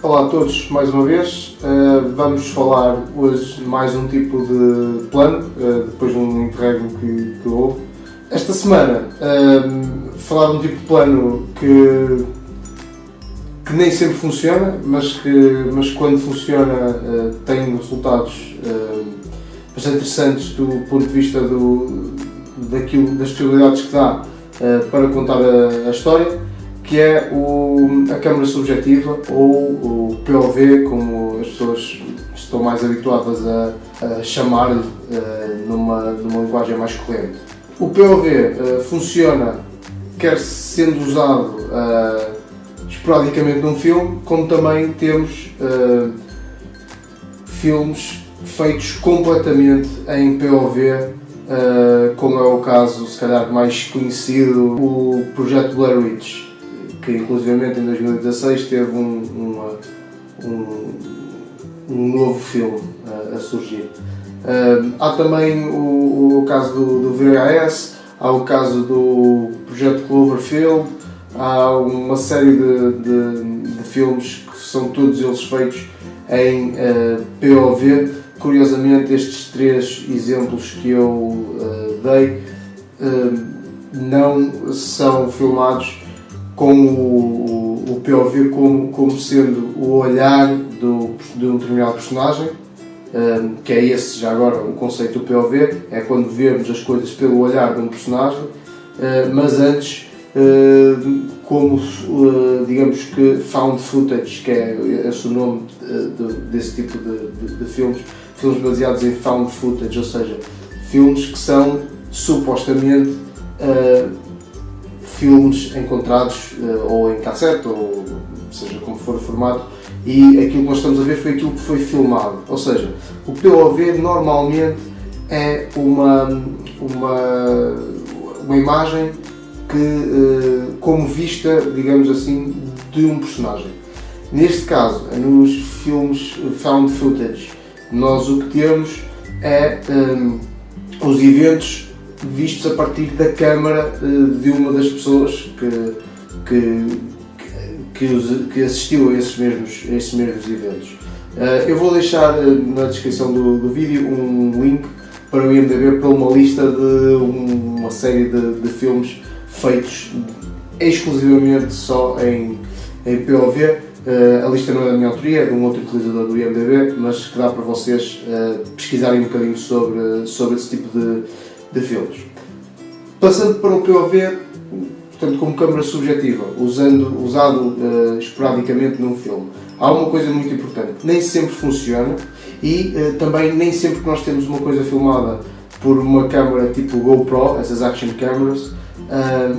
Olá a todos, mais uma vez. Vamos falar hoje mais um tipo de plano, depois de um interregno que houve. Esta semana, falar de um tipo de plano que nem sempre funciona, mas quando funciona tem resultados bastante interessantes do ponto de vista das possibilidades que dá para contar a história, que é a câmara subjetiva, ou o POV, como as pessoas estão mais habituadas a chamar-lhe numa linguagem mais corrente. O POV funciona quer sendo usado esporadicamente num filme, como também temos filmes feitos completamente em POV, como é o caso, se calhar, mais conhecido, o projeto Blair Witch, que inclusivamente em 2016 teve um novo filme a surgir. Há também o caso do VHS, há o caso do projeto Cloverfield, há uma série de filmes que são todos eles feitos em POV. Curiosamente, estes três exemplos que eu dei não são filmados com o POV como sendo o olhar de um determinado personagem, que é esse, já agora, o conceito do POV, é quando vemos as coisas pelo olhar de um personagem, mas antes como, digamos que, found footage, que é esse o nome desse tipo de filmes baseados em found footage, ou seja, filmes que são supostamente filmes encontrados ou em cassete, ou seja como for o formato, e aquilo que nós estamos a ver foi aquilo que foi filmado. Ou seja, o POV normalmente é uma imagem que, como vista, digamos assim, de um personagem. Neste caso, nos filmes found footage, nós o que temos é os eventos vistos a partir da câmara de uma das pessoas que assistiu a esses mesmos eventos. Eu vou deixar na descrição do vídeo um link para o IMDb para uma lista de uma série de filmes feitos exclusivamente só em POV. A lista não é da minha autoria, é de um outro utilizador do IMDb, mas que dá para vocês pesquisarem um bocadinho sobre esse tipo de filmes. Passando para o POV, portanto, como câmara subjetiva, usado esporadicamente num filme, há uma coisa muito importante: nem sempre funciona, e também nem sempre que nós temos uma coisa filmada por uma câmara tipo GoPro, essas action cameras,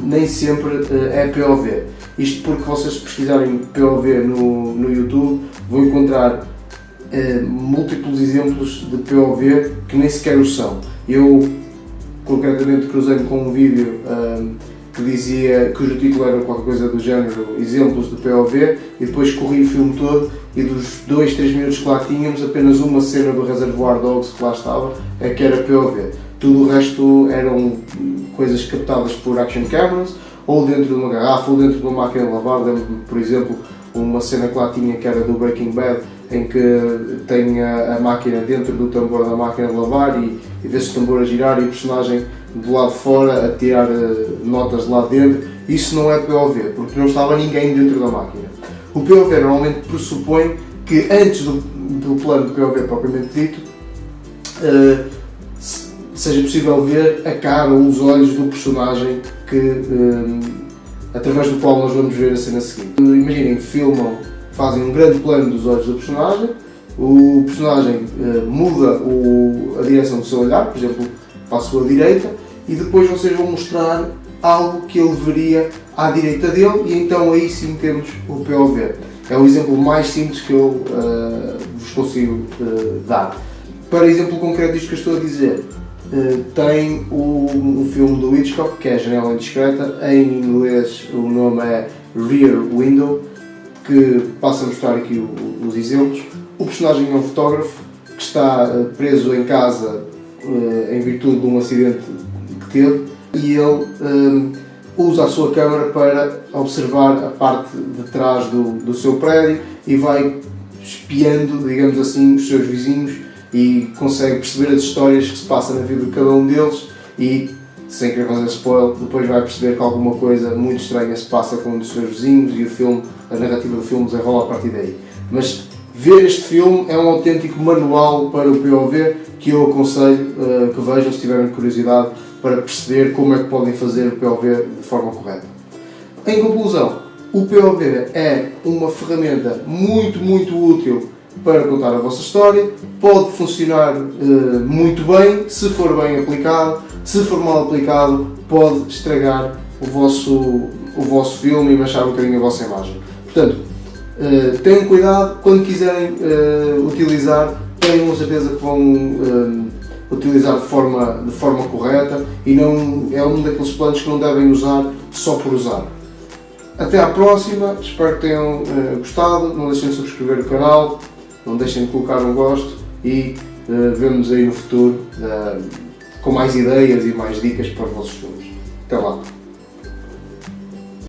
nem sempre é POV. Isto porque vocês, se pesquisarem POV no YouTube, vão encontrar múltiplos exemplos de POV que nem sequer os são. Eu concretamente cruzei-me com um vídeo que dizia, cujo título era qualquer coisa do género exemplos de POV, e depois corri o filme todo, e dos 2-3 minutos que lá tínhamos, apenas uma cena do Reservoir Dogs que lá estava é que era POV. Tudo o resto eram coisas captadas por action cameras, ou dentro de uma garrafa, ou dentro de uma máquina de lavar. Lembro-me, por exemplo, uma cena que lá tinha, que era do Breaking Bad, em que tem a máquina dentro do tambor da máquina de lavar, e vê-se o tambor a girar e o personagem do lado de fora a tirar notas de lá dentro. Isso não é POV, porque não estava ninguém dentro da máquina. O POV normalmente pressupõe que antes do plano de POV propriamente dito, seja possível ver a cara ou os olhos do personagem através do qual nós vamos ver a cena seguinte. Imaginem, fazem um grande plano dos olhos do personagem, o personagem muda a direção do seu olhar, por exemplo, para a sua direita, e depois vocês vão mostrar algo que ele veria à direita dele, e então aí sim temos o POV. É o exemplo mais simples que eu vos consigo dar. Para exemplo concreto disto que eu estou a dizer, tem um filme do Hitchcock, que é A Janela Indiscreta. Em inglês o nome é Rear Window, que passa a mostrar aqui os exemplos. O personagem é um fotógrafo que está preso em casa em virtude de um acidente que teve, e ele usa a sua câmera para observar a parte de trás do seu prédio e vai espiando, digamos assim, os seus vizinhos e consegue perceber as histórias que se passam na vida de cada um deles e, sem querer fazer spoiler, depois vai perceber que alguma coisa muito estranha se passa com um dos seus vizinhos e o filme, a narrativa do filme desenrola a partir daí. Mas ver este filme é um autêntico manual para o POV que eu aconselho que vejam se tiverem curiosidade para perceber como é que podem fazer o POV de forma correta. Em conclusão, o POV é uma ferramenta muito útil para contar a vossa história, pode funcionar muito bem se for bem aplicado, se for mal aplicado pode estragar o vosso filme e manchar um bocadinho a vossa imagem. Portanto, tenham cuidado, quando quiserem utilizar, tenham certeza que vão utilizar de forma correta e não é um daqueles planos que não devem usar só por usar. Até à próxima, espero que tenham gostado, não deixem de subscrever o canal, não deixem de colocar um gosto e vemo-nos aí no futuro com mais ideias e mais dicas para os vossos filmes. Até lá!